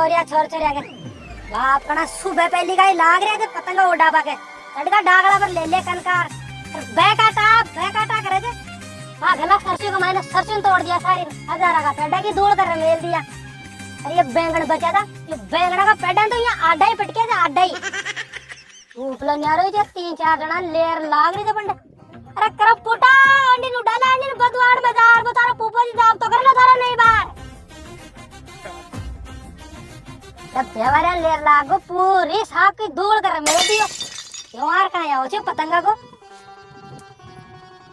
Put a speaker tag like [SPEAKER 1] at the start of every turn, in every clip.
[SPEAKER 1] छोरिया छोर छोरिया के बाप कना सुबह पहली का ही लाग रहे थे पतंग उड़ा पाके लड़का डागला पर ले कनकार बैकाटा करे थे हां गला सरसों को मैंने सरसों तोड़ दिया सारी हजारा का पेड़ा की धूल कर मेल दिया। अरे ये बैंगन बचा था ये बैंगन का पेड़ा तो यहाँ आडा ही पटके था आडा ही ऊपला न्यारो जो 3-4 जना लेर लाग रहे थे पंडे। अरे कर पुटा अंडी नु डाला अंडी बदवाड़ बाजार को तारा पूपो जी दाब तो कर लो तारा नहीं बार तब देवारा लेर लागो पूरी साफ की धूल कर मेल दियो क्यों यार कहां आओ छे पतंगा को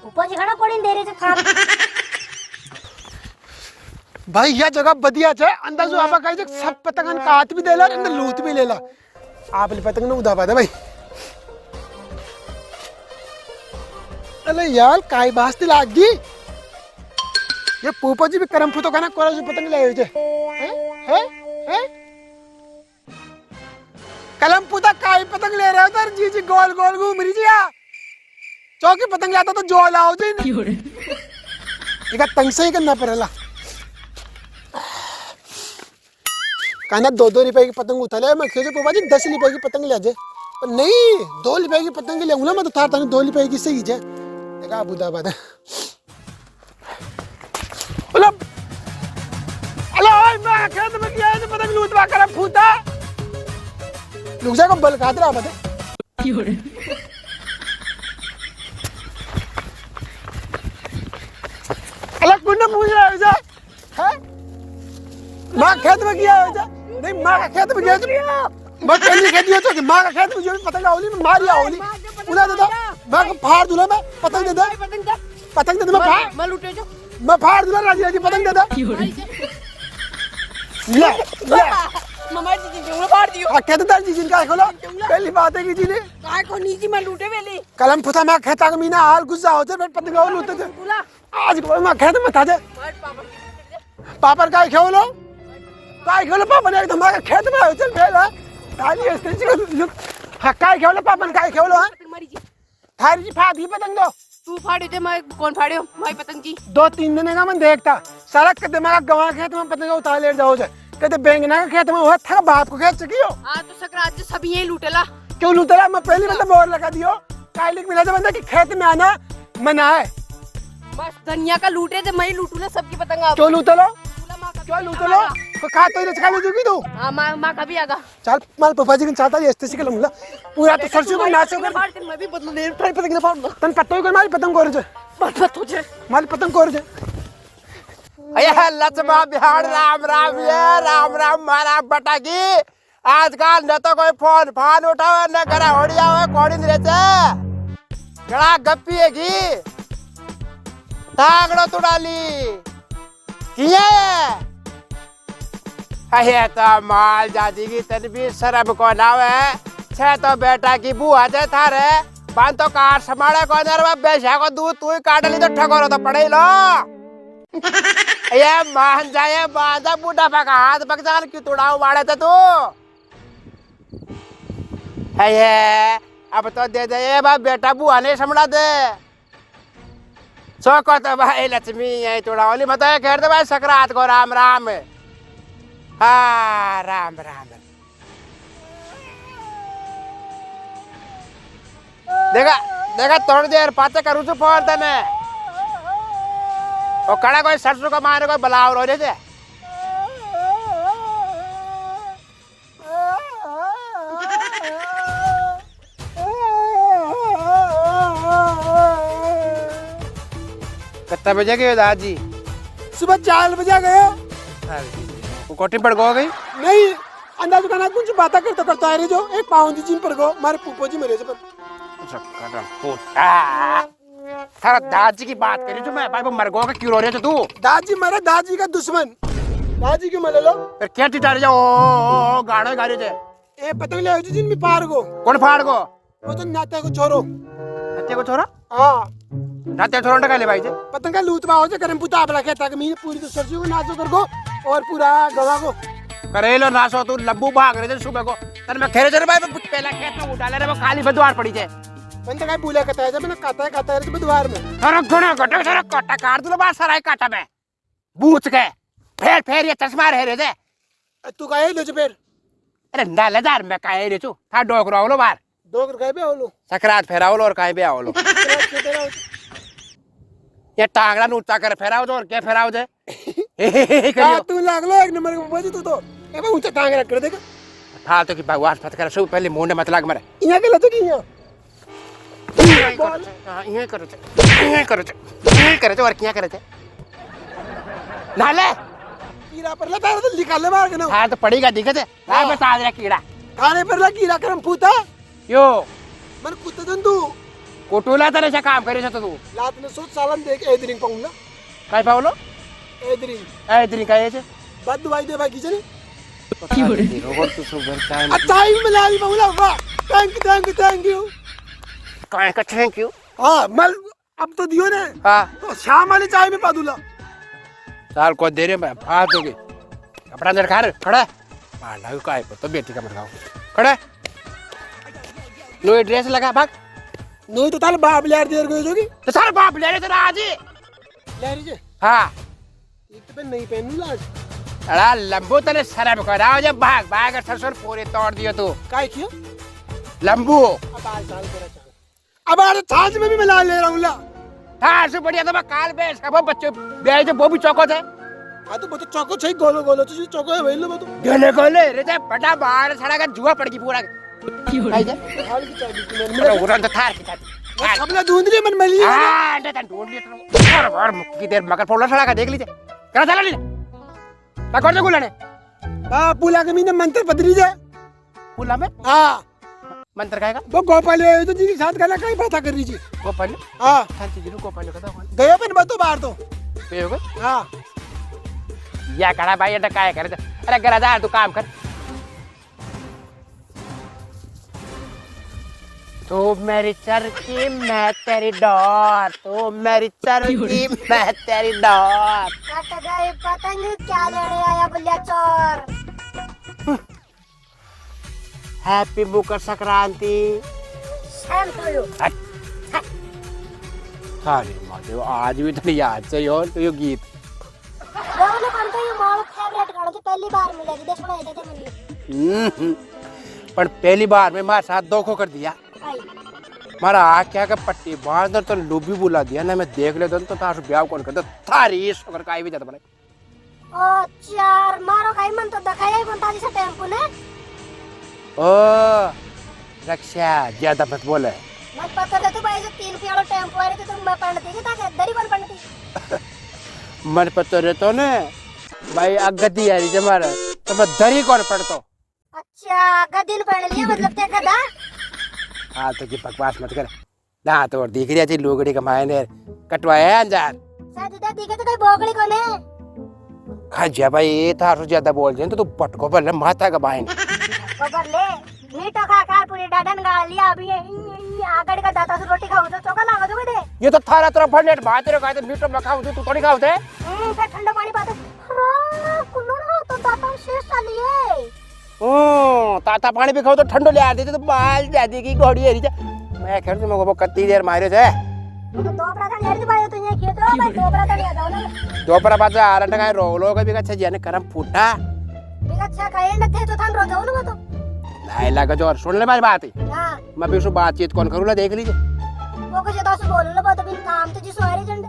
[SPEAKER 1] ऊपर जी खड़ा पड़ी दे रहे थे खा
[SPEAKER 2] भाई यह जगह बढ़िया है अंदाजो आपा कहे सब पतंगन काट भी देला अंदर लूट भी लेला आप ले पतंग न उड़ा पादे भाई। अरे यार काय बास्ती लाग गई ये पूपो जी भी करम फुतो खाना कोरा जो पतंग ले जे हैं कलम पुता काय पतंग ले रहे हो तर जी जी गोल गोल घूम रही जी आ चौकी पतंग लाता तो जो लाओ जी इका तंग से ही करना पड़ेला कहना 2-2 रुपए की पतंग उठा ले मैं खेजे पापा जी 10 रुपए की पतंग ले जाए पर नहीं 2 रुपए की पतंग ले मैं तो थार 2 रुपए की सही है देखा बुदा बात है अला ओए मैं खेत में गया है पतंग लूटवा कर फूटा लुक जा को बल खात रहा बता अला कुन्ना पूछ रहा है जा हैं मां खेत में गया है जा नहीं मां का खेत में गया तो मैं पहली खेती हो तो कि मां का खेत में जो पतंग आवली में मारिया आवली उड़ा दे दो मैं को फाड़ दूला मैं पतंग दे दे मैं लूटे जो मैं फाड़ दूला राजी पतंग दे दे ले
[SPEAKER 3] मम्मा जी जंगल फाड़ दियो
[SPEAKER 2] आ कहते तार जी जिनका खोलो पहली बात है कि जी ने
[SPEAKER 3] काय को नीची मैं लूटे वेली
[SPEAKER 2] कलम फुता मैं खेता का मीना हाल गुस्सा होते फिर पतंग और लूटते थे आज को मैं खेत में था जे पापर काय खेलो काय खेलो पापा ने एकदम मैं खेत में आयो चल बेला ताली ऐसे जी हां काय खेलो पापन काय खेलो हां
[SPEAKER 3] मरी जी
[SPEAKER 2] थारी जी फाड़ी पतंग दो
[SPEAKER 3] तू फाड़े थे मैं कौन फाड़े मैं पतंग जी
[SPEAKER 2] 2-3 दिन का मैं देखता सारा कदे मैं गवा खेत में पतंग उतार ले जाओ जाए कहते बैंगना का खेत में हुआ था बाप को खेत चकियो
[SPEAKER 3] हां तो सकरात से सब यही लूटेला
[SPEAKER 2] क्यों लूटेला मैं पहले मतलब मोर लगा दियो काइलिक मिला था बंदा कि खेत में आना मना है
[SPEAKER 3] बस दुनिया का लूटे थे मैं लूटूला सबकी पतंग आ
[SPEAKER 2] क्यों लूटलो क्यों लूटलो तो खा तो इधर चला लेगी तू
[SPEAKER 3] हां मां का भी आगा
[SPEAKER 2] चल माल पापा जी के चाहता है ऐसे से लूंगा पूरा तो सरसों को नाचो कर
[SPEAKER 3] मैं भी बदल ले ट्राई पतंग ना फाड़
[SPEAKER 2] तन पत्तो को मारी पतंग कोर जे
[SPEAKER 3] मत हो जे
[SPEAKER 2] मारी पतंग कोर जे
[SPEAKER 4] अये लक्ष्मा बिहार राम राम ये राम राम मारा बटाकी आजकल न तो कोई फोन उठाओ न घरा होड़िया हो कोड़ी नहीं रहते गड़ा गप्पी है की तागड़ो तुड़ाली किया है अये तो माल जाती की तनबी शर्म को नाव है छे तो बेटा की बुआ जे थारे बांध तो कार समाड़े को नरवा बेशा को दूध तू ही काट ली तो ठगोरो तो पड़े लो ये मान जाए बांधा बूढ़ा पका हाथ पक जान क्यों तुड़ाऊ मारे थे तू ये अब तो दे दे ये बा बेटा बुआ ने समझा दे चौको तो भाई लक्ष्मी यही तुड़ावली मत कह दे भाई सकरात को राम राम हाँ राम राम देखा देखा थोड़ी देर पाते करूँ तो फोन तने और कड़ा कोई सरसों का मारे कोई बलाव रो थे कितना बजे गए दादी
[SPEAKER 2] सुबह 4 बजे गए
[SPEAKER 4] कोठी पड़ गई
[SPEAKER 2] नहीं अंदाज का ना कुछ बातें करता है रे जो एक पाउंड जिम पर गो मारे पूपो जी मेरे से पर
[SPEAKER 4] थारा दादी की बात करी जो मैं भाई वो मरगो का क्यों रो रहे थे तू
[SPEAKER 2] दादी मेरे दादी का दुश्मन दादी क्यों मले लो
[SPEAKER 4] फिर क्या टिटा रहे ओ गाड़ो गाड़ी से
[SPEAKER 2] ए पतंग ले जिन में पार गो
[SPEAKER 4] कौन फाड़ गो
[SPEAKER 2] वो तो नाते को छोरो
[SPEAKER 4] नाते को छोरा
[SPEAKER 2] हां
[SPEAKER 4] नाते छोरा का ले भाई जे
[SPEAKER 2] पतंग का लूटवा हो जे करम पुता बला कहता कि मैं पूरी तो सरसों को नाचो कर गो और पूरा गवा को
[SPEAKER 4] करेलो नासो तू लंबू भाग रहे थे सुबह को तन मैं खेरे चले भाई पहला खेत में उठा ले रे वो खाली बदवार पड़ी थे
[SPEAKER 2] बंदा काय बोला कहता है जब मैंने काटा है तो बुधवार में
[SPEAKER 4] अरे घोड़ा घोड़ा सारा काटा काट दूला बा सारा काटा में बूच के फेर ये चश्मा रह रे थे
[SPEAKER 2] तू काय लो फिर
[SPEAKER 4] अरे नालेदार मैं काहे रे छु था डोकरो आवलो बार
[SPEAKER 2] डोकर काय पे आवलो
[SPEAKER 4] सकरात फेरावलो और काहे बे आवलो ये टांगड़ा ऊंचा कर फेराव दो और क्या फेराव दे
[SPEAKER 2] का तू लागलो एक नंबर के बजी तू तो ए बे ऊंचा टांग रख कर देगा
[SPEAKER 4] था तो कि भगवान फत कर सब पहले मुंडे मत लाग मरे
[SPEAKER 2] यहाँ के लतो की यहाँ
[SPEAKER 4] ये करो और क्या करे नाले
[SPEAKER 2] कीड़ा पर लगा तो निकाल ले मार के ना
[SPEAKER 4] हाँ तो पड़ेगा दिक्कत है हाँ बता दे कीड़ा
[SPEAKER 2] खाने पर लगा कीड़ा करम पूता
[SPEAKER 4] यो
[SPEAKER 2] मन कुत्ते दन तू
[SPEAKER 4] कोटोला तरह से काम करे तू
[SPEAKER 2] लात ने सोच सालन देख ए दिन पाऊंगा
[SPEAKER 4] काय पावलो
[SPEAKER 2] ए दिन
[SPEAKER 4] काय छे
[SPEAKER 2] बद दवाई दे बाकी चले
[SPEAKER 4] की हो रे रोगर तू सुबर चाय
[SPEAKER 2] अच्छा ही मिला ली पाऊंगा वाह थैंक यू
[SPEAKER 4] काय का थैंक यू
[SPEAKER 2] हां मल अब तो दियो ने
[SPEAKER 4] हां
[SPEAKER 2] तो शाम वाली चाय में पा दूला
[SPEAKER 4] साल को दे रे मैं फाड़ दोगे कपड़ा अंदर खा खड़ा मारना काय तो बेटी का मरगाओ खड़ा लो ड्रेस लगा भाग
[SPEAKER 2] नो तो ताल बाप लेर देर गई जोगी
[SPEAKER 4] तो सारा बाप ले रहे तेरा आज ही
[SPEAKER 2] लेरी जे
[SPEAKER 4] हाँ
[SPEAKER 2] एक तो नहीं पहनू लाज
[SPEAKER 4] अड़ा लंबू तने शर्म कराओ जब भाग भाग कर सरसों पूरे तोड़ दियो तू
[SPEAKER 2] काय कियो
[SPEAKER 4] लंबू
[SPEAKER 2] अब आज साल करा चाल अब आज छाछ में भी मिला ले रहा हूं ला
[SPEAKER 4] हाँ से बढ़िया तो मैं काल पे सब बच्चे गए जो वो भी चौको थे
[SPEAKER 2] आ तो बतो चौको छै गोलो गोलो तो चौको है वेलो बतो
[SPEAKER 4] गले गले रे ते बड़ा बाहर सड़ा का जुआ पड़ गई पूरा आई जा
[SPEAKER 2] हाल की चाबी की
[SPEAKER 4] मेरा उड़न तो थार की थार
[SPEAKER 2] सबला ढूंढली मन मिली
[SPEAKER 4] हां अंडे तन ढूंढ लिया तो और मुक्की देर मगर फोड़ा सड़ा का देख लीजिए करा चला ली ना कर दे गुलाने
[SPEAKER 2] हां पुला के मीने मंत्र पदरी जा
[SPEAKER 4] पुला में
[SPEAKER 2] हां
[SPEAKER 4] मंत्र काएगा
[SPEAKER 2] वो गोपाल तो जी के साथ गाना कहीं बात कर रही जी
[SPEAKER 4] वो पहले
[SPEAKER 2] हां
[SPEAKER 4] शांति जी को पहले कदा
[SPEAKER 2] गया पे बतो बाहर तो
[SPEAKER 4] पे होगा
[SPEAKER 2] हां
[SPEAKER 4] या कड़ा भाई अड्डा काय करे अरे गरादार तू काम कर तो मेरी चरखी मैं तेरी डॉर तो मेरी चरखी मैं तेरी डॉर
[SPEAKER 1] कट गई पतंग क्या लेने आया बुल्ला चोर
[SPEAKER 4] happy Makar Sankranti
[SPEAKER 1] same to you
[SPEAKER 4] अरे महादेव आज भी तो याद से यार तो ये गीत
[SPEAKER 1] दोनों कौन तो ये मोर फेवरेट गाना तो पहली बार मिलेगी देख सुनाई देते मुझे
[SPEAKER 4] पर पहली बार में हमारे साथ धोखा कर दिया मारा क्या का पट्टी बांध तो लुबी बुला दिया ना मैं देख लेता तो तार ब्याह कौन करता थारी अगर काई भी जाता बने
[SPEAKER 1] ओ चार मारो काई मन तो दखाया कौन ताजी से टेम्पो ने
[SPEAKER 4] ओ रक्षा ज्यादा मत बोले
[SPEAKER 1] मत पता है तो भाई जो 3 पियालो टेम्पो आ रही तो तुम मैं पढ़ती थी ताकि दरी कौन पढ़ती
[SPEAKER 4] मन पता रहता ना भाई अगदी आ रही जमारा तो मैं दरी कौन पढ़ता
[SPEAKER 1] अच्छा गद्दी पढ़ लिया मतलब ते गधा
[SPEAKER 4] हाँ तो की बकवास मत कर ना तो और दिख रही थी लोगड़ी का मायने कटवाया अंजार
[SPEAKER 1] शायद इधर दिखे तो कोई बोगड़ी कौन है
[SPEAKER 4] खा जा भाई ये था ज्यादा बोल जाए तो तू पटको पर माता का बाइन
[SPEAKER 1] खबर ले मीठा खा खा पूरी डाडन गाल लिया अभी आगड़ का दाता से रोटी खाओ तो चोका लागा दो दे
[SPEAKER 4] ये तो थारा तरफ फंडेट भात रे खाते मीठो में खाओ तू थोड़ी खाओ थे
[SPEAKER 1] फिर ठंडा पानी पाते कुल्लो ना तो दाता शेष चाली है
[SPEAKER 4] ओ ताता पानी भी खाओ तो ठंडो ले आ देते तो बाल जादी की घोड़ी है मैं खेल तुम को कत्ती देर मारे थे
[SPEAKER 1] तो दोपरा तक यार भाई तो ये खेत हो भाई दोपरा तक आ जाओ ना
[SPEAKER 4] दोपरा बाजा आरंट का रोलो का भी अच्छा जाने करम फूटा
[SPEAKER 1] बिग अच्छा खाए न थे तो थान रो जाओ ना तो
[SPEAKER 4] नहीं लगा जो और सुन ले मेरी बात
[SPEAKER 1] हां
[SPEAKER 4] मैं भी उसको बातचीत कौन करूँ ना देख लीजिए
[SPEAKER 1] वो कुछ तो बोल लो बात बिन काम तो जी सवारी झंडे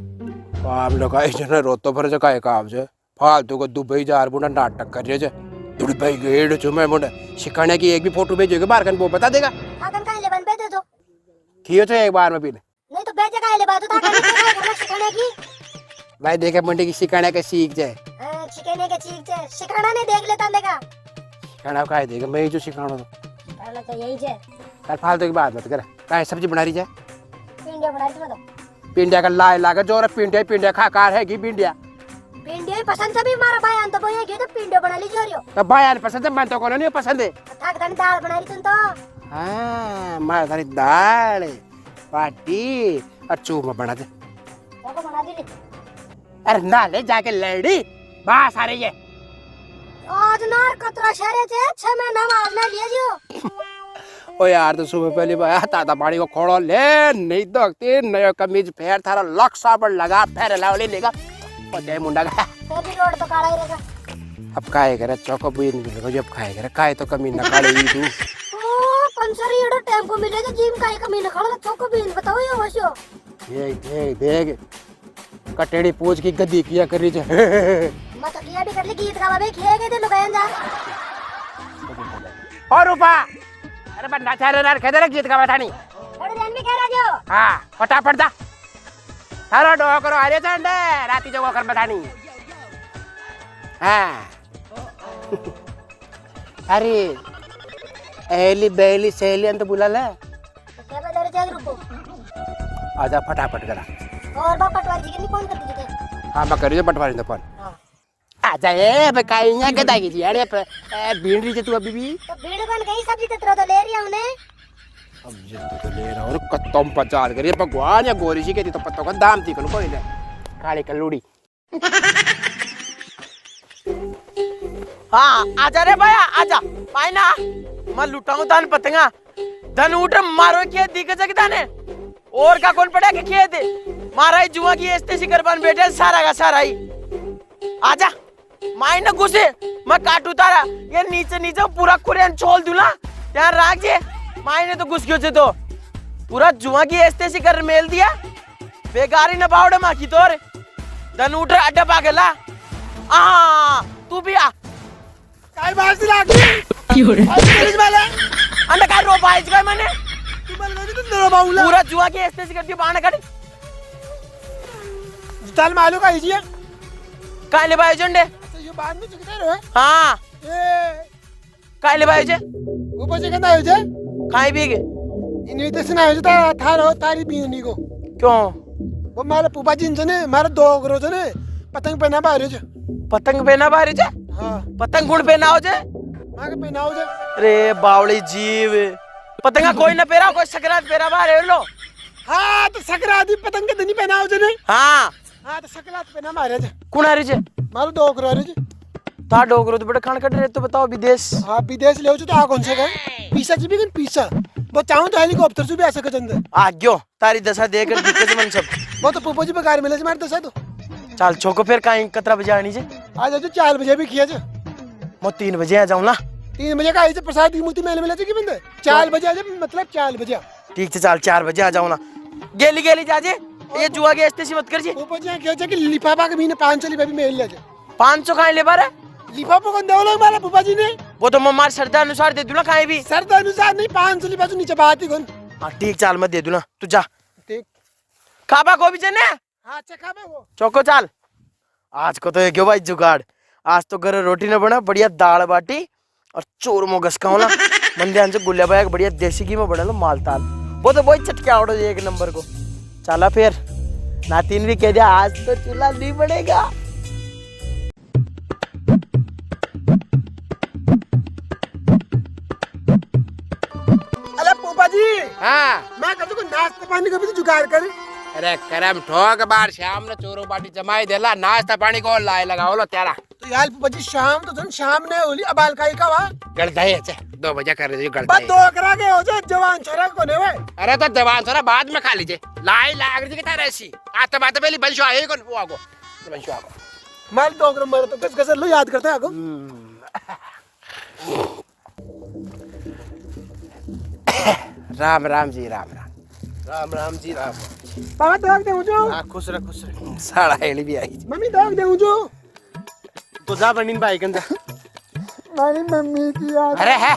[SPEAKER 4] काम लगा इस ने रोतो पर जो काय काम से फालतू को दुबई जार बुना नाटक कर रहे जे दुबई गेड़ जो मैं मुंडा सिखाने की एक भी फोटो भेजोगे बाहर कन वो बता देगा
[SPEAKER 1] हां कन ले बन पे दे दो
[SPEAKER 4] कियो तो एक बार में भी
[SPEAKER 1] नहीं तो बेचे का ले बात था करना सिखाने की
[SPEAKER 4] मैं देखे मुंडे की सिखाने का सीख जाए
[SPEAKER 1] सिखाने के चीज है सिखाना नहीं देख लेता देखा
[SPEAKER 4] खाना खाए देगा मैं ही जो सिखाना तो
[SPEAKER 1] पहले तो यही है
[SPEAKER 4] यार फालतू की बात मत कर काहे सब्जी बना रही जाए
[SPEAKER 1] पिंडिया बना दी तो
[SPEAKER 4] पिंडिया का लाए लागा जोर पिंडिया खा कार है की पिंडिया
[SPEAKER 1] पिंडिया पसंद से भी मारा भाई अंत बोए के तो पिंडिया बना ली जोरियो
[SPEAKER 4] तो भाई पसंद है मैं तो कौन नहीं पसंद है
[SPEAKER 1] थक धन दाल बना रही तुम तो
[SPEAKER 4] हाँ मार थारी दाल पाटी और चूरमा बना दे
[SPEAKER 1] वो बना दी
[SPEAKER 4] अरे ना ले जाके लड़ी बास आ रही है
[SPEAKER 1] आज नार कतरा शहरे थे 6 महीना मार ना लिया जियो
[SPEAKER 4] ओ यार तो सुबह पहली बार ताता पानी को खोड़ो ले नहीं दखते नया कमीज फेर थारा लक साबड़ लगा फेर लावले लेगा पते मुंडा का
[SPEAKER 1] फिर भी रोड तो काला ही रहेगा
[SPEAKER 4] अब काय करे चौको बुइन मिलेगा जब खाए करे काय तो कमी ना काले ही तू
[SPEAKER 1] ओ पंचर येडो टेम्पो मिले तो जिम काय कमी न खड़ा चौको बीन बताओ ये होशो
[SPEAKER 4] देख कटेड़ी पूछ की गद्दी किया करी जे
[SPEAKER 1] मत किया भी कर ले गीत गावा बे खेगे दे लोगन जा
[SPEAKER 4] और रूपा अरे बंदा चारे नार खेदे गीत गावा थानी
[SPEAKER 1] थोड़ी देर में कह रहा जो
[SPEAKER 4] हां फटाफट दा थारो डो करो आरे चंडे राती जो कर बतानी हां अरे एली बेली सेलियन तो बुला ले
[SPEAKER 1] क्या बजा रहे जाग रुको
[SPEAKER 4] आजा फटाफट करा
[SPEAKER 1] और बा पटवारी जी के नहीं फोन कर दीजिए
[SPEAKER 4] हां मैं करियो पटवारी ने फोन आजा ए बे काईया के दागी जी अरे भीड़ रही तू अभी भी
[SPEAKER 1] तो भीड़ बन गई सब्जी तेरा तो ले रही हूं ने
[SPEAKER 4] अब ये तो ले रहा और कत्तम पचाल करिए भगवान या गोरी जी के तो पत्तों का दाम थी कोई ले काली कलूड़ी
[SPEAKER 3] हाँ आजा रे भैया आजा मायना मैं लुटाऊं दान पतंगा धन उठ मारो के दिक्कत जगदा ने और का कौन पड़ा के खेत मारा ही जुआ की ऐसे शिकर बन बैठे सारा का सारा ही आजा मायना घुसे मैं काटू तारा ये नीचे नीचे पूरा कुरियन छोल दूला ध्यान रख जे मायने तो घुस गयो छे तो पूरा जुआ की ऐसे शिकर मेल दिया बेगारी न बावड़े माखी तोर धन उठ अड्डा पागला आ तू भी आ
[SPEAKER 2] काय बाज लागी
[SPEAKER 3] क्यों रे
[SPEAKER 2] पुलिस वाले
[SPEAKER 3] अंडा का रो पाइज गए मैंने
[SPEAKER 2] तू बोल गई तो तेरा बाउला
[SPEAKER 3] पूरा जुआ के ऐसे कर दिया बाण काट
[SPEAKER 2] चल मालू का हिजिए
[SPEAKER 3] काले भाई जंडे
[SPEAKER 2] तो ये बाद में चुकते रहो
[SPEAKER 3] हां
[SPEAKER 2] ए
[SPEAKER 3] काले भाई जे
[SPEAKER 2] ऊपर से कहना है जे
[SPEAKER 3] खाई भी के
[SPEAKER 2] इनविटेशन आयो जे थारो तारी बीनी को
[SPEAKER 3] क्यों
[SPEAKER 2] वो मारे पुपा जी ने मारे दो करो जने पतंग पहना बाहर जे
[SPEAKER 3] पतंग पहना बाहर जे
[SPEAKER 2] हां
[SPEAKER 3] पतंग गुण पहना हो जे
[SPEAKER 2] मां के पहनाओ जे
[SPEAKER 3] अरे बावड़ी जीव पतंगा कोई न पेरा कोई सकरात पेरा बाहर लो
[SPEAKER 2] हां तो सकराती पतंग के दिन पहनाओ जने
[SPEAKER 3] हां
[SPEAKER 2] हां तो सकरात पहना मारे जे
[SPEAKER 3] कुणारी जे
[SPEAKER 2] मारो दो करो रे जे
[SPEAKER 3] ता डोगरो तो बड़े खान कट रहे तो बताओ विदेश
[SPEAKER 2] हां विदेश ले तो आ कौन से गए पीसा जी भी पीसा वो चाहूं तो हेलीकॉप्टर से भी आ सके जंदे
[SPEAKER 3] आ गयो तारी दशा देकर दिक्कत मन सब
[SPEAKER 2] वो तो पुपो जी पे गाड़ी मिले मारे दसा तो
[SPEAKER 3] चल छोको फिर काई कतरा बजे आनी जे
[SPEAKER 2] आज जो 4 बजे भी किया जे
[SPEAKER 3] मैं 3 बजे आ जाऊं ना
[SPEAKER 2] 3 बजे का आई से प्रसाद की मूर्ति मेले मिले जे की बंदे 4 बजे आ जे मतलब 4 बजे
[SPEAKER 3] ठीक है चल 4 बजे आ जाऊं ना गेली गेली जाजे ये जुआ के ऐसे मत कर जी
[SPEAKER 2] पुपो जी क्या जे कि लिफाफा के महीने 500 लिफाफे भी मेल ले जे
[SPEAKER 3] 500 खाए ले बारे
[SPEAKER 2] लिफाफा को दो लोग मारे पुपा जी ने
[SPEAKER 3] वो तो मैं मार श्रद्धा अनुसार दे दूं ना खाए भी
[SPEAKER 2] सर अनुसार नहीं 500 लिफाफे नीचे बात ही कौन
[SPEAKER 3] हाँ ठीक चाल मत दे दूं ना तू जा
[SPEAKER 2] ठीक
[SPEAKER 3] खाबा को भी जने
[SPEAKER 2] हां चखा में वो
[SPEAKER 3] चौको चाल आज को तो ये क्यों भाई जुगाड़ आज तो घर रोटी न बना बढ़िया दाल बाटी और चोरमो गसकाओ ना मंदिर से गुल्ला भाई बढ़िया देसी घी में बना लो मालताल वो तो बहुत चटके आवड़ो एक नंबर को चला फिर नातिन भी कह दिया आज तो चूल्हा नहीं बनेगा
[SPEAKER 2] अरे पुपा जी
[SPEAKER 4] हां
[SPEAKER 2] मैं कहता को नाश्ता पानी का भी तो जुगाड़ कर
[SPEAKER 4] अरे करम ठोक बार शाम ने चोरो बाटी जमाई देला नाश्ता पानी को लाए लगाओ लो तेरा
[SPEAKER 2] तो यार पुपा जी शाम तो जन शाम ने होली अबाल काई का वा
[SPEAKER 4] गलता है 2 बजे कर दे गलता
[SPEAKER 2] बस
[SPEAKER 4] है
[SPEAKER 2] दो करा के हो जाए जवान छोरा को ने वे
[SPEAKER 4] अरे तो जवान थोड़ा बाद में खा लीजिए लाई लाग रही की तरह ऐसी आता बात पहली बंशो आए कौन वो आगो बंशो आगो
[SPEAKER 2] माल दो कर मारो तो गस लो याद करते आगो
[SPEAKER 4] राम राम जी राम राम
[SPEAKER 3] राम राम जी राम
[SPEAKER 2] पापा दोग दे जो
[SPEAKER 3] हाँ खुश रह
[SPEAKER 4] साड़ा हेली भी आई
[SPEAKER 2] मम्मी दोग दे जो
[SPEAKER 3] तो जा बनिन भाई कंजा
[SPEAKER 2] मारी मम्मी की याद
[SPEAKER 4] अरे है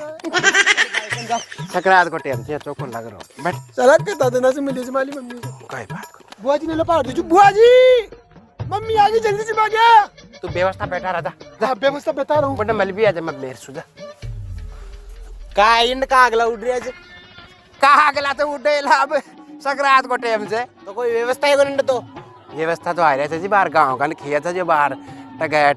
[SPEAKER 4] सकरात को टेम से चोखो लग रहा बैठ
[SPEAKER 2] चला के दादा से मिली माली मम्मी को
[SPEAKER 4] कोई बात को
[SPEAKER 2] बुआ जी ने लो पाड़ दीजो बुआ जी मम्मी आ गई जल्दी से भाग गया
[SPEAKER 4] तू व्यवस्था बैठा रहा था
[SPEAKER 2] हां व्यवस्था बता रहा हूं
[SPEAKER 4] बट मल भी आ जा मैं मेर सुधा
[SPEAKER 3] का इन का अगला उड़ रहा है
[SPEAKER 4] कहा गला तो उठे अब सकरात को टेम से
[SPEAKER 3] तो कोई व्यवस्था है कोई तो
[SPEAKER 4] व्यवस्था तो आ रहे थे जी बाहर गांव का खेत था जो बाहर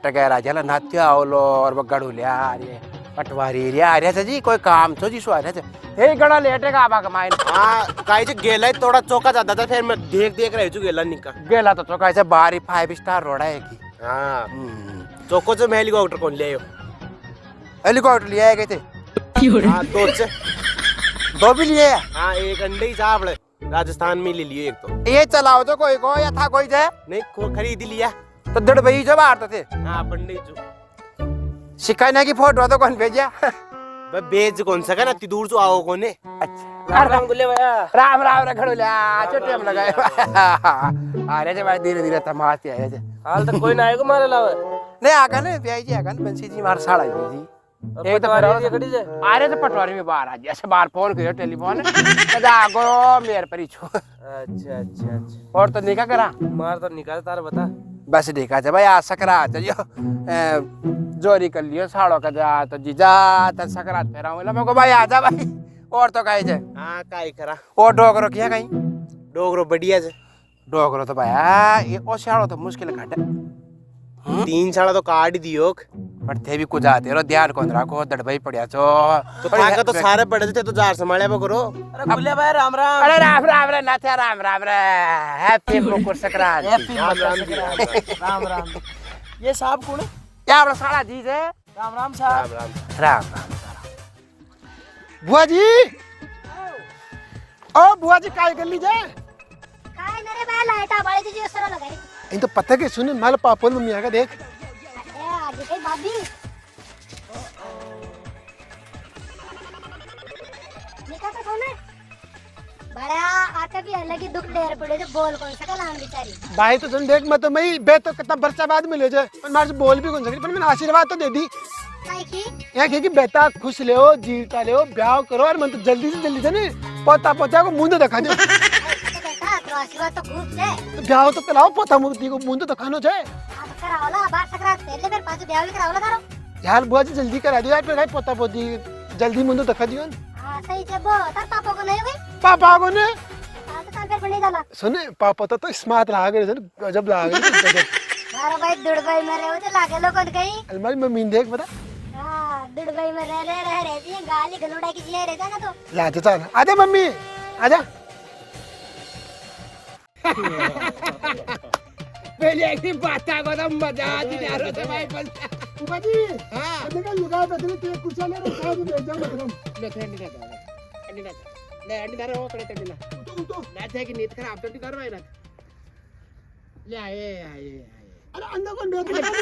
[SPEAKER 4] टगैरा चला नात्या आवलो और वो गड़ुलिया आ रहे पटवारी रे आ रहे थे जी कोई काम तो जी सो आ रहे थे हे गड़ा लेटेगा आबा कमाइन
[SPEAKER 3] हाँ काई जो गेला थोड़ा चौका ज्यादा था फिर मैं देख रही हूँ गेला निका
[SPEAKER 4] गेला तो चौका ऐसे बाहर 5 स्टार रोड है की
[SPEAKER 3] हाँ चौको से मैं हेलीकॉप्टर कौन ले आयो
[SPEAKER 4] हेलीकॉप्टर लिए गए थे
[SPEAKER 3] हाँ
[SPEAKER 4] दो भी लिए
[SPEAKER 3] हाँ एक अंडे ही चाप राजस्थान में ले लिए एक तो
[SPEAKER 4] ये चलाओ तो कोई को या था कोई जे
[SPEAKER 3] नहीं खरीद लिया
[SPEAKER 4] तो दड़ भाई जो बाहर तो थे
[SPEAKER 3] हाँ पंडित जो
[SPEAKER 4] शिकायत की फोटो तो कौन भेजा?
[SPEAKER 3] बे बेज कौन सा ना ती दूर से आओ कोने।
[SPEAKER 4] राम राम गुल्ले भैया। राम राम रे खड़ोल्या छोटे हम लगाए। अरे जे भाई धीरे धीरे तमाशे आए जे।
[SPEAKER 3] हाल तक कोई ना आएगा मारे लावे।
[SPEAKER 4] नहीं आका ने ब्याई जी आका बंसी जी मार साड़ा जी। एक तो पटवारी खड़ी जे। अरे तो पटवारी में बाहर आ गया से बाहर फोन किया टेलीफोन। कदा आगो मेरे परी छो।
[SPEAKER 3] अच्छा अच्छा अच्छा।
[SPEAKER 4] और तो निका करा?
[SPEAKER 3] मार तो निकाल तार बता।
[SPEAKER 4] बस देखा जा भाई आज सकरात है जो जोरी कर लियो साड़ो का जा तो जीजा तन सकरात फेराऊं ला मको भाई आजा भाई और तो काई जे
[SPEAKER 3] हां काई करा
[SPEAKER 4] और डोगरो किया कहीं
[SPEAKER 3] डोगरो बढ़िया जे
[SPEAKER 4] डोगरो तो भाई ये ओ साड़ो तो मुश्किल घट
[SPEAKER 3] 3 साल तो काट ही दियो
[SPEAKER 4] पर थे भी कुछ आते रो ध्यान कोन राखो दड़बई पड़िया छो
[SPEAKER 3] तो थाका तो सारे पड़े थे तो जार संभाले बो करो। अरे गुल्ले भाई राम राम।
[SPEAKER 4] अरे राम राम रे नाथ्या राम राम रे हैप्पी मकर संक्रांत
[SPEAKER 3] राम राम। ये साहब कौन है?
[SPEAKER 4] क्या बड़ा साड़ा जी से
[SPEAKER 3] राम राम साहब।
[SPEAKER 4] राम राम
[SPEAKER 2] बुआ जी ओ बुआ जी काय कर लीजिए
[SPEAKER 1] काय नरे बा लाइटा बाळी जी सरळ लगाई
[SPEAKER 2] इन तो पता के सुने माल पापा मम्मी आका देख
[SPEAKER 1] अरे आगे कई भाभी निका तो कौन है बड़ा आके भी अलग ही दुख ढेर पड़े जो बोल कौन सा कलाम बेचारी
[SPEAKER 2] भाई तो सुन देख मैं तो मैं बे तो कितना बरसा बाद में ले जाए पर मार से बोल भी कौन सकी पर मैंने आशीर्वाद तो दे दी
[SPEAKER 1] काय की
[SPEAKER 2] यहाँ की बेटा खुश ले हो जीवता ले हो ब्याह करो और मन तो जल्दी से ने पोता पोता को मुंह दिखा दो
[SPEAKER 1] बेटा तो आशीर्वाद तो खूब छे
[SPEAKER 2] ब्याह तो कराओ पोता मूर्ति को मुंह तो दिखानो छे
[SPEAKER 1] आप करावला बार सकरात पहले फिर पाछो ब्याह भी करावला तारो
[SPEAKER 2] यार बुआ जी जल्दी करा दियो यार फिर भाई पोता पोती जल्दी मुंह तो दिखा दियो
[SPEAKER 1] हां सही छे बो तार पापा को नहीं हुई
[SPEAKER 2] पापा को ने
[SPEAKER 1] हां तो तार बनी जाला
[SPEAKER 2] सुने पापा तो स्मार्ट लागे रे गजब लागे
[SPEAKER 1] मारो भाई दुड़बाई में रहे हो तो लागे लोगों ने कहीं
[SPEAKER 2] अलमारी में मीन देख बता
[SPEAKER 1] हां दुड़बाई में रह रहती है गाली गलोड़ा की ले रहता ना तो
[SPEAKER 2] ला दे चल आजा मम्मी आजा
[SPEAKER 4] पहले की बात को तो मजा आती जा रहा था भाई बस
[SPEAKER 2] बुआ जी हां देखा लुगा बदले ते कुछ ले रे खाओ दे जा मतलब
[SPEAKER 4] ले ठंडी ना ठंडी ना ले अंडी दारे वो करे ठंडी ना
[SPEAKER 2] तो
[SPEAKER 4] ना थे कि नीत खराब तो कर भाई ना ले आए आए
[SPEAKER 2] अरे अंदर कौन बैठा है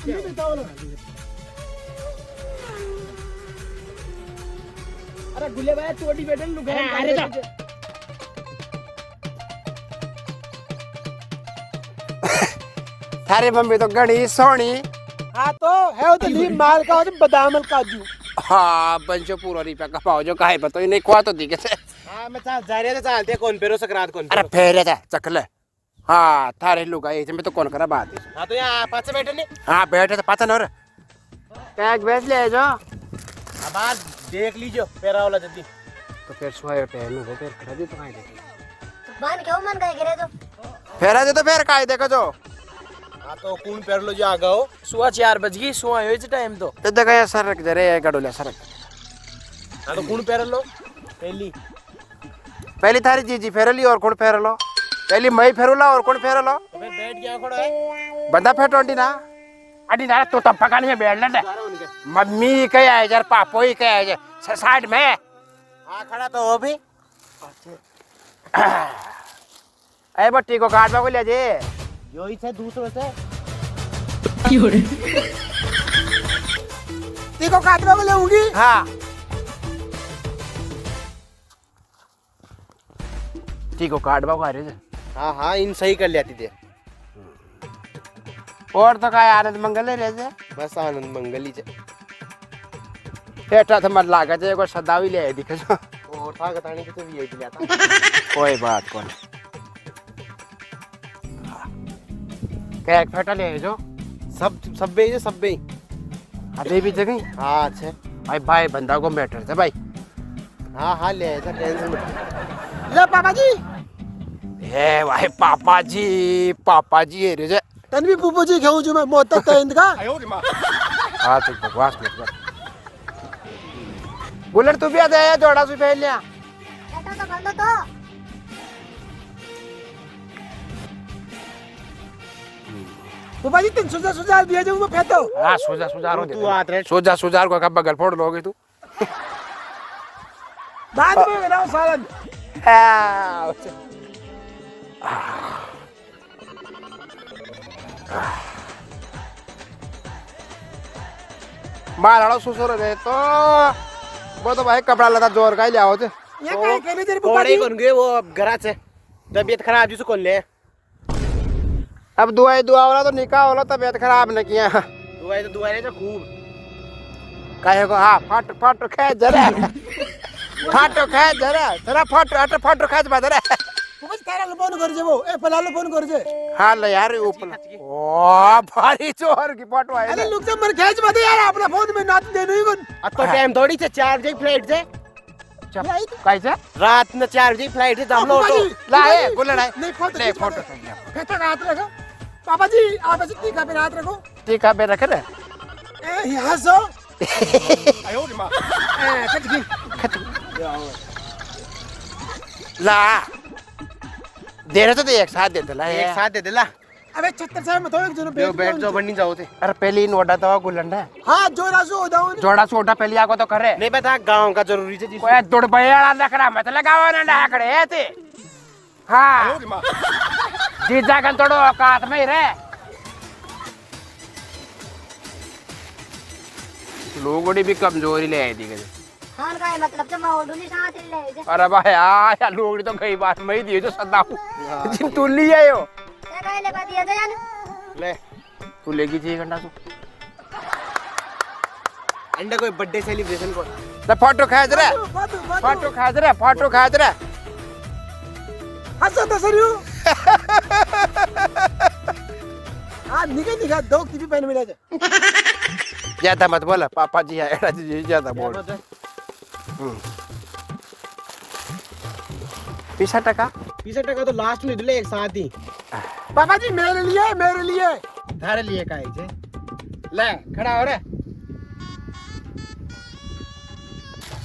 [SPEAKER 2] ये बताओ ना
[SPEAKER 3] अरे गुल्ले भाई तोड़ी बैठे लुगा
[SPEAKER 4] अरे जा थारे मम्मी तो गणी सोनी
[SPEAKER 2] हाँ तो है तो ली माल का और बादाम काजू
[SPEAKER 4] हाँ बंचो पूरा रिपा का पाओ जो काहे बताओ नहीं खुआ तो दिखे से
[SPEAKER 3] हां मैं चाल जा रहे थे चालते कौन पेरो सकरात कौन
[SPEAKER 4] अरे फेरे जा चकले हाँ थारे लोग आए में तो कौन करा बात है
[SPEAKER 3] हां तो यहां पाछे बैठे ने
[SPEAKER 4] हाँ बैठे तो पता न टैग भेज ले जो
[SPEAKER 3] अब आज देख लीजिए पेरा वाला जल्दी
[SPEAKER 4] तो फिर सोए टाइम में फिर खड़ा दी तो काहे देखे
[SPEAKER 1] तो बन क्यों मन गए गिरे तो
[SPEAKER 4] फेरा दे तो फिर काहे देखो जो
[SPEAKER 3] हां तो कौन पेर लो जो आ गओ सुबह 4 बज गई सुबह होए छ टाइम तो
[SPEAKER 4] देखा यार सरक जरे गडोला सरक
[SPEAKER 3] हां तो कौन पेर लो
[SPEAKER 4] पहली थारी जीजी फेर ली और कौन फेर लो पहली मई फेरुला और कौन फेर लो
[SPEAKER 3] तो फिर बैठ गया खड़ा है
[SPEAKER 4] बंदा फेट अंडी ना तो तब पकाने में बैठ लट मम्मी कहे आए यार पापो ही कहे आए साइड में
[SPEAKER 3] हां खड़ा तो हो भी
[SPEAKER 4] ए बट्टी को काटवा को ले जे
[SPEAKER 3] यो ही से दूसरे से
[SPEAKER 2] तीको काटवा को लेऊंगी
[SPEAKER 4] हाँ ठीक को काटवा को आ रहे
[SPEAKER 3] हां हां इन सही कर लिया थी
[SPEAKER 4] और तो काय आनंद मंगल है रे
[SPEAKER 3] बस आनंद मंगल ही
[SPEAKER 4] पेटा तो मत लागा जे को सदावी ले दिखे जो
[SPEAKER 3] और था कतानी के तो वीआईपी लाता
[SPEAKER 4] कोई बात कौन क्या फेटा ले जो
[SPEAKER 3] सब बे
[SPEAKER 4] अभी भी जगह
[SPEAKER 3] हां अच्छा
[SPEAKER 4] भाई भाई बंदा को मैटर था भाई
[SPEAKER 3] हां हां ले ऐसा टेंशन मत
[SPEAKER 2] ले पापा जी
[SPEAKER 4] ए भाई पापा जी है रे
[SPEAKER 2] तन भी पुप्पू जी खाऊं जो मैं मोता तेंद का
[SPEAKER 4] हाँ तो बकवास मत कर बुलेट तू भी आ जाए जोड़ा से पहन लिया
[SPEAKER 1] बेटा तो बंद तो
[SPEAKER 2] पुप्पा जी 300 दिया जो मैं फेंतो
[SPEAKER 4] हाँ सुजा रो
[SPEAKER 3] तू हाथ रे
[SPEAKER 4] सुजा को कब बगल फोड़ लोगे तू
[SPEAKER 2] बाद में रहो सालन
[SPEAKER 4] माराड़ो सुसुर रहे तो वो तो भाई कपड़ा लता जोर का ही लिया होते
[SPEAKER 2] ये काय केली तरी
[SPEAKER 3] कोड़े
[SPEAKER 2] बुपाजी
[SPEAKER 3] कौन गए वो अब घरा से तबीयत खराब जिसको कौन ले
[SPEAKER 4] अब दुआ वाला तो निकाह वाला तबीयत खराब न किया
[SPEAKER 3] दुआई तो खूब
[SPEAKER 4] कहे को हाँ फाटो खे जरा फाटो खे जरा फाटो खे जरा
[SPEAKER 2] बुपाजी काय फोन करजे वो ए पलालो फोन करजे
[SPEAKER 4] हाँ ले यार ऊपर ओ भारी चोर की फोटो है
[SPEAKER 2] अरे लोग मन खेच मत यार अपना फोन में नाच दे नहीं कौन
[SPEAKER 3] अब तो टाइम थोड़ी से 4 बजे फ्लाइट से
[SPEAKER 4] कैसे
[SPEAKER 3] रात में 4 बजे फ्लाइट से हम लोग
[SPEAKER 4] लाए गुल्लड़ है
[SPEAKER 2] नहीं फोटो
[SPEAKER 4] ले
[SPEAKER 2] फोटो
[SPEAKER 4] फोटो
[SPEAKER 2] फेटा का हाथ रखो पापा जी आप ऐसे टीका पे हाथ रखो
[SPEAKER 4] टीका पे रख रहे
[SPEAKER 2] ए यहाँ सो आयो रे मां ए कट
[SPEAKER 4] ला दे रहे तो एक साथ दे दे ला
[SPEAKER 3] एक साथ दे दे ला
[SPEAKER 2] अबे 76 साल में तो एक जन
[SPEAKER 3] बैठ जाओ बन्नी जाओ थे
[SPEAKER 4] अरे पहली नोटा तो गुल्लंडा
[SPEAKER 2] हां जोरा सो दाऊं
[SPEAKER 4] जोड़ा सोटा पहली आको तो करे
[SPEAKER 3] नहीं बता गांव का जरूरी है
[SPEAKER 4] कोई दुड़ बयाला नखरा मत लगाओ ना डाकड़े ते हाँ जीजा गन तोड़ो औकात में ही रहे लोगोड़ी भी कमजोरी ले आई थी
[SPEAKER 1] खान का मतलब तो मैं ओडूनी साथ ले जे
[SPEAKER 4] अरे भाई यार लोगड़ी तो कई बार मैं ही दिए जो सदा जिन तू लिया यो
[SPEAKER 1] क्या कहे ले बात ये जान
[SPEAKER 3] ले
[SPEAKER 4] तू लेगी जी घंटा तू
[SPEAKER 3] अंडा कोई बर्थडे सेलिब्रेशन को
[SPEAKER 4] ले फोटो खींच रे फोटो खींच रे
[SPEAKER 2] हंसो तो सरियो हां निका दो टीवी पहन मिला जा
[SPEAKER 4] ज्यादा मत बोला पापा जी आया जी ज्यादा बोल पीसा टका
[SPEAKER 3] तो लास्ट में दिले एक साथ ही
[SPEAKER 2] पापा जी मेरे लिए
[SPEAKER 3] थारे लिए का है
[SPEAKER 4] ले खड़ा हो रे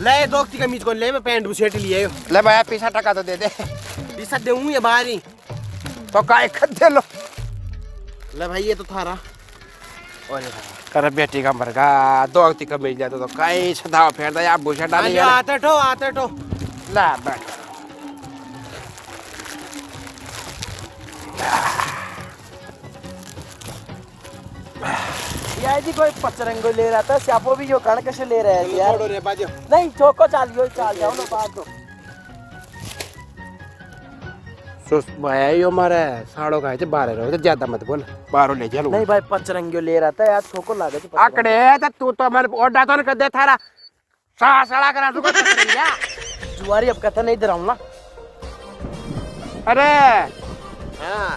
[SPEAKER 3] ले दो की कमीज को ले मैं पैंट बुशर्ट लिए
[SPEAKER 4] ले भैया पीसा टका तो दे दे
[SPEAKER 3] पैसा देऊं या बाहर ही
[SPEAKER 4] तो काय खद दे लो
[SPEAKER 3] ले भाई ये तो थारा और
[SPEAKER 4] कर बेटी का मरगा दो ती का मिल जाता तो काय सदाव फेरदा या बुशर्ट डाली
[SPEAKER 3] आते ठो
[SPEAKER 4] ला बैठ
[SPEAKER 3] यार जी कोई पचरंगो ले रहा था स्यापो भी यो कण कैसे ले रहे हैं यार
[SPEAKER 2] रे बाजो
[SPEAKER 3] नहीं चौको चाल जाओ ना बात तो
[SPEAKER 4] सुस भाई यो मारे साड़ो का है बाहर रहो तो ज्यादा मत बोल बाहर ले चलो
[SPEAKER 3] नहीं भाई पचरंगो ले रहा था यार चौको लागे तो
[SPEAKER 4] आकड़े तो तू तो मेरे ओडा तो कर दे थारा सड़ा करा तू को पकड़िया
[SPEAKER 3] जुआरी अब कहता नहीं दराऊं ना
[SPEAKER 4] अरे
[SPEAKER 3] हां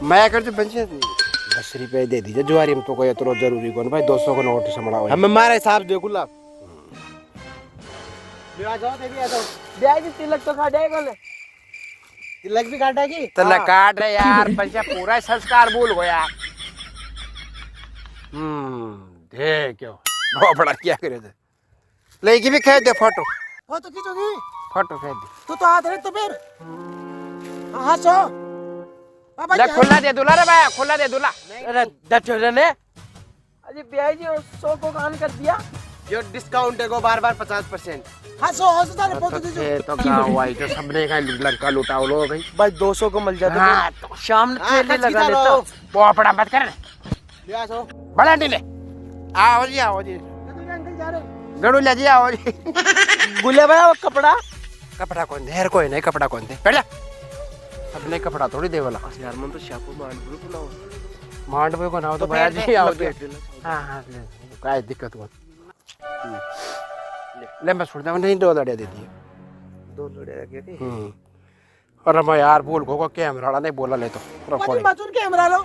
[SPEAKER 4] मैं कर जो बंचे 10 रुपए दे दीजिए जुआरी में तो कोई तो जरूरी कौन भाई 200 को नोट समड़ा हो
[SPEAKER 3] हम हमारे हिसाब देखो ला ले आ जाओ दे भी आ जाओ ब्याज तिलक तो खा जाएगा ले तिलक भी काटेगी
[SPEAKER 4] तिलक काट रहे यार बंचा पूरा संस्कार भूल गया दे क्यों बहुत बड़ा क्या करे थे लेगी भी खेद दे फोटो
[SPEAKER 2] वो तो खींचोगी
[SPEAKER 4] फोटो खेद दे
[SPEAKER 2] तो हाथ रे तो फिर हां सो पापा
[SPEAKER 4] ले
[SPEAKER 2] जी
[SPEAKER 4] खुला दे दूला रे भाई खुला दे दूला
[SPEAKER 3] अरे दचोरे ने अजी ब्याज 100 को कान कर दिया जो डिस्काउंट है को बार-बार 50%
[SPEAKER 2] हंसो तारे फोटो खींचो
[SPEAKER 4] ये तो गांव वाई तो सबने का लड़का लुटाओ लो भाई
[SPEAKER 3] भाई 200 को मिल जाता
[SPEAKER 4] हाँ,
[SPEAKER 3] तो शाम में ठेले लगा लेता
[SPEAKER 4] पोपड़ा मत कर
[SPEAKER 3] ले आ जाओ
[SPEAKER 4] बड़ा ढीले आओ जी
[SPEAKER 2] अंकल जा रहे
[SPEAKER 4] गड़ू ले जी आओ जी
[SPEAKER 3] गुले भाई वो कपड़ा
[SPEAKER 4] कपड़ा कौन दे यार कोई नहीं कपड़ा कौन दे बैठ जा सबने कपड़ा थोड़ी दे वाला
[SPEAKER 3] यार मन तो शापो मान ग्रुप ना
[SPEAKER 4] मांड पे को ना हो तो भैया जी आओ जी हां ले काय दिक्कत हो ले मैं छोड़ नहीं 2 लड़े दे दिए
[SPEAKER 3] 2 लड़े रखे थे
[SPEAKER 4] और मैं यार भूल को कैमरा वाला नहीं बोला ले तो
[SPEAKER 2] पापा बाजून कैमरा लो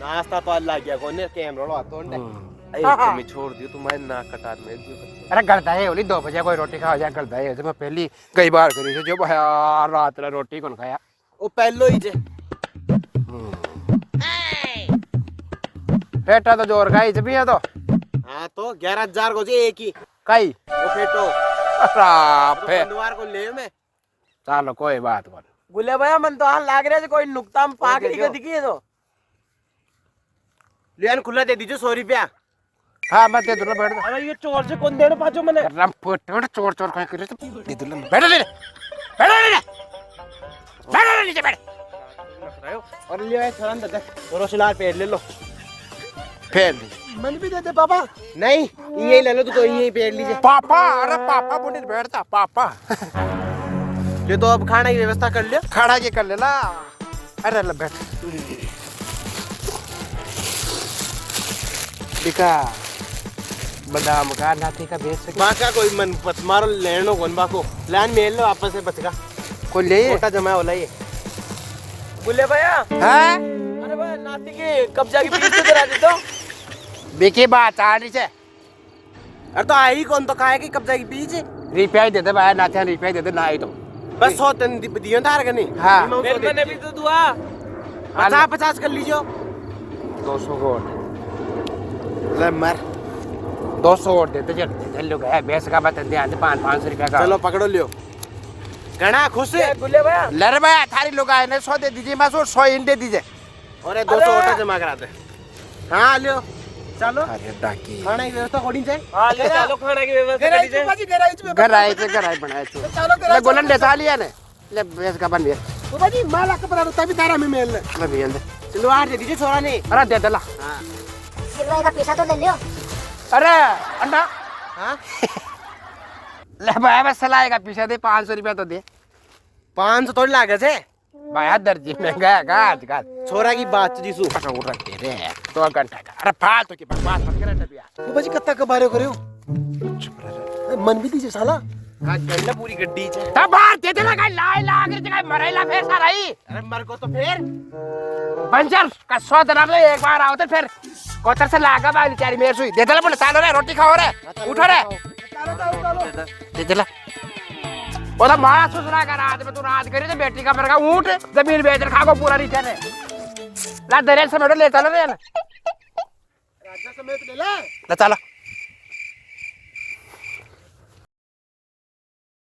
[SPEAKER 3] नाश्ता तो अल्लाह गया कौन ने कैमरा लो तो मैं छोड़ दियो तुम्हारे नाक कटार में दियो
[SPEAKER 4] अरे गलता है बोली 2 बजे कोई रोटी खा जाए गलता है मैं पहली कई बार करी थी जो यार रात रे रोटी कौन खाया
[SPEAKER 3] ओ पहलो ही जे
[SPEAKER 4] बेटा तो जोर खाई जब है तो
[SPEAKER 3] हां तो 11000 को जे एक ही
[SPEAKER 4] कई
[SPEAKER 3] वो फेटो
[SPEAKER 4] अरे
[SPEAKER 3] शनिवार को ले में
[SPEAKER 4] चलो कोई बात नहीं
[SPEAKER 3] गुले भैया मन तो हां लाग रहा है कोई नुक्ता में पाकड़ी का दिखी है तो लियान खुला दे दीजिए 100 रुपया
[SPEAKER 4] हाँ मैं दे दूंगा बैठ जा
[SPEAKER 3] अरे ये चोर से कौन देने पाजो मैंने
[SPEAKER 4] रम फुट चोर चोर कहीं करे तो दे दूंगा बैठ ले नीचे बैठ
[SPEAKER 3] और लिया है सरान दे और सिलार पेड़ ले लो
[SPEAKER 4] फेर दी
[SPEAKER 2] मन भी दे दे पापा।
[SPEAKER 3] नहीं यही ले लो तो यही पेड़ लीजिए।
[SPEAKER 2] पापा, अरे पापा बुढ़ी बैठता पापा।
[SPEAKER 3] ये तो अब खाने की व्यवस्था कर लियो।
[SPEAKER 2] खड़ा के कर लेला। अरे ले बैठ।
[SPEAKER 4] बिका बादाम का नाती का बेच सके
[SPEAKER 3] बाका कोई मन पत मारो लेनो कोन बाको लान मेल लो आपस में बचगा
[SPEAKER 4] कोई ले
[SPEAKER 3] मोटा जमा होला ये बुले भैया।
[SPEAKER 4] हैं
[SPEAKER 3] अरे भाई नाती के कब्जा की पीस तो करा दे तो
[SPEAKER 4] बिकी बात आ रही है।
[SPEAKER 3] अरे तो आई कौन तो काहे की कब्जा की पीस
[SPEAKER 4] रुपया दे दे भाई नाते रुपया दे दे ना आई तो
[SPEAKER 3] बस 100 तन दियो तार का नहीं।
[SPEAKER 4] हाँ।
[SPEAKER 3] मेरे ने भी तो दुआ 50 कर लीजिए
[SPEAKER 4] 200 वोट
[SPEAKER 3] ले मर
[SPEAKER 4] 200 वोट देते चल लोग है बेस का बता दे 500 रुपया का
[SPEAKER 3] चलो पकड़ो लियो घना खुश है बुले भैया।
[SPEAKER 4] लर भाई थारी लोग आए ने 100 दे दीजिए बस और 100 इन दे दीजिए
[SPEAKER 3] और 200 वोट जमा करा दे। हाँ लियो चलो
[SPEAKER 4] अरे डाकी
[SPEAKER 3] खाने की व्यवस्था कोड़ी से। हाँ ले चलो खाने की व्यवस्था कर दीजिए।
[SPEAKER 4] घर आए बनाए थे ले गोलन ले लिया ने ले बेस का बन लिया
[SPEAKER 2] पापा जी माला का बना तभी तारा में मेल ले।
[SPEAKER 4] ले भी दे
[SPEAKER 3] चलो आ दे दीजिए छोरा नहीं।
[SPEAKER 4] अरे दे दला
[SPEAKER 3] हाँ
[SPEAKER 1] सिरवाई का पैसा तो ले लियो।
[SPEAKER 4] अरे अंडा
[SPEAKER 3] हाँ
[SPEAKER 4] ले भाई बस लाएगा पीछे दे 500 रुपया तो दे
[SPEAKER 3] 500 थोड़ी लागत है
[SPEAKER 4] भाई दर्जी महंगा है का आजकल
[SPEAKER 3] छोरा की बात जी सु
[SPEAKER 4] पका उड़ रखे रे तो घंटा का अरे फालतू की बकवास मत करे टपिया
[SPEAKER 3] पापा जी कत्ता के बारे करियो
[SPEAKER 4] चुप रह
[SPEAKER 3] मन भी दीजिए साला हां गल्ला पूरी गड्डी छे
[SPEAKER 4] तब बाहर दे देला का लाई लाग रे जगह मरेला फिर सारा ही
[SPEAKER 3] अरे मर को तो फिर
[SPEAKER 4] पंचर का 100 दिन में एक बार आओ तो फिर कोतर से लागा बाली चारी मेर सुई दे देला बोले सालो रे रोटी खाओ रे उठो रे दे देला ओला मारा सुसरा का रात में तू रात करी तो बेटी का मरगा ऊंट जमीन बेच खा को पूरा रिटर्न है ला दरेल से मेरे ले चलो रे
[SPEAKER 2] राजा समेत ले ले।
[SPEAKER 4] चलो